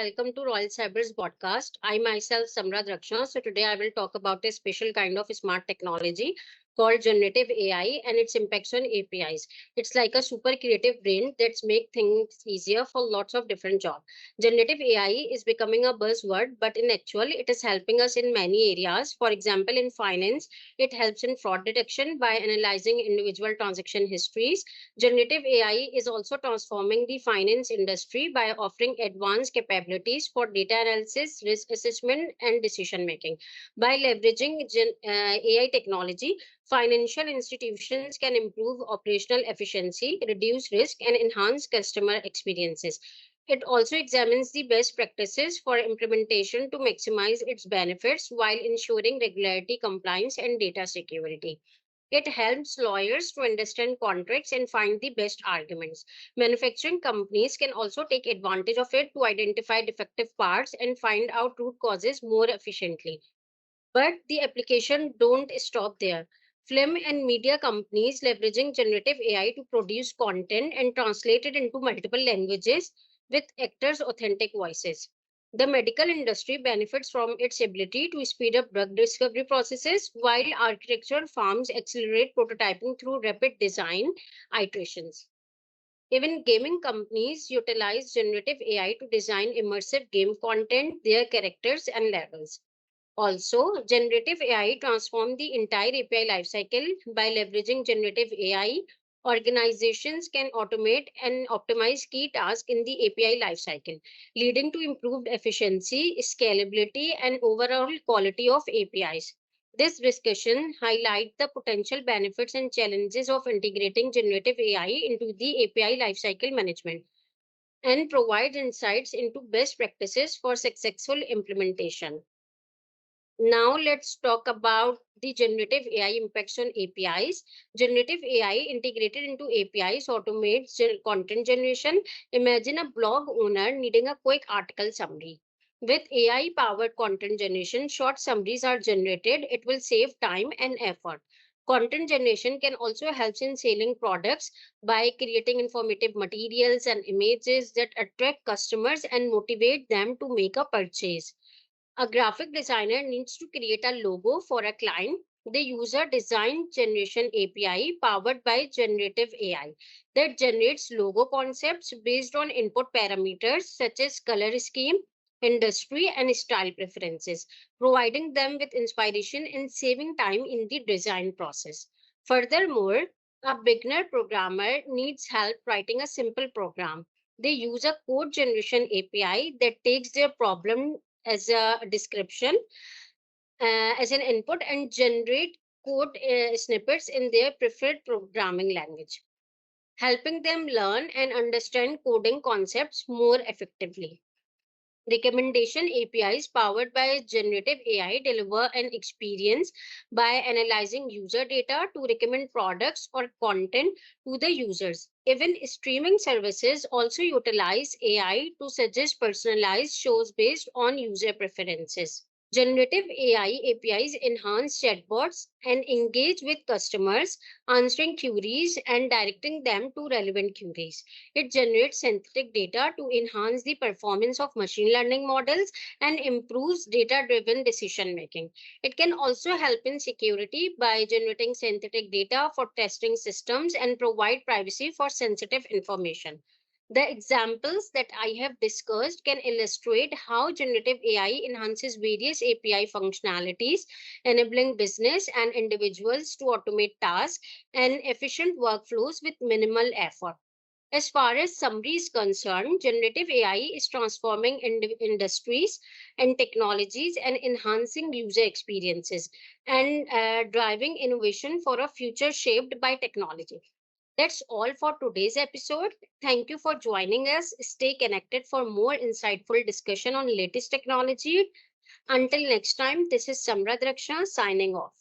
welcome to Royal Cyers Podcast. I myself, Samra Darakshan. So today I will talk about a special kind of smart technology called generative AI and its impacts on APIs. It's like a super creative brain that's make things easier for lots of different jobs. Generative AI is becoming a buzzword, but in actual, it is helping us in many areas. For example, in finance, it helps in fraud detection by analyzing individual transaction histories. Generative AI is also transforming the finance industry by offering advanced capabilities for data analysis, risk assessment, and decision making. By leveraging AI technology, financial institutions can improve operational efficiency, reduce risk, and enhance customer experiences. It also examines the best practices for implementation to maximize its benefits while ensuring regularity, compliance, and data security. It helps lawyers to understand contracts and find the best arguments. Manufacturing companies can also take advantage of it to identify defective parts and find out root causes more efficiently. But the application don't stop there. Film and media companies leveraging generative AI to produce content and translate it into multiple languages with actors' authentic voices. The medical industry benefits from its ability to speed up drug discovery processes, while architecture firms accelerate prototyping through rapid design iterations. Even gaming companies utilize generative AI to design immersive game content, their characters, and levels. Also, generative AI transform the entire API lifecycle by leveraging generative AI. Organizations can automate and optimize key tasks in the API lifecycle, leading to improved efficiency, scalability, and overall quality of APIs. This discussion highlights the potential benefits and challenges of integrating generative AI into the API lifecycle management and provides insights into best practices for successful implementation. Now let's talk about the generative AI impacts on APIs. Generative AI integrated into APIs automates content generation. Imagine a blog owner needing a quick article summary. With AI powered content generation, short summaries are generated. It will save time and effort. Content generation can also help in selling products by creating informative materials and images that attract customers and motivate them to make a purchase. A graphic designer needs to create a logo for a client. They use a design generation API powered by generative AI that generates logo concepts based on input parameters such as color scheme, industry, and style preferences, providing them with inspiration and saving time in the design process. Furthermore, a beginner programmer needs help writing a simple program. They use a code generation API that takes their problem as a description as an input and generate code snippets in their preferred programming language, helping them learn and understand coding concepts more effectively. Recommendation APIs powered by generative AI deliver an experience by analyzing user data to recommend products or content to the users. Even streaming services also utilize AI to suggest personalized shows based on user preferences. Generative AI APIs enhance chatbots and engage with customers, answering queries and directing them to relevant queries. It generates synthetic data to enhance the performance of machine learning models and improves data driven decision making. It can also help in security by generating synthetic data for testing systems and provide privacy for sensitive information. The examples that I have discussed can illustrate how generative AI enhances various API functionalities, enabling business and individuals to automate tasks and efficient workflows with minimal effort. As far as summary is concerned, generative AI is transforming industries and technologies and enhancing user experiences and driving innovation for a future shaped by technology. That's all for today's episode. Thank you for joining us. Stay connected for more insightful discussion on latest technology. Until next time, this is Samra Darakshan signing off.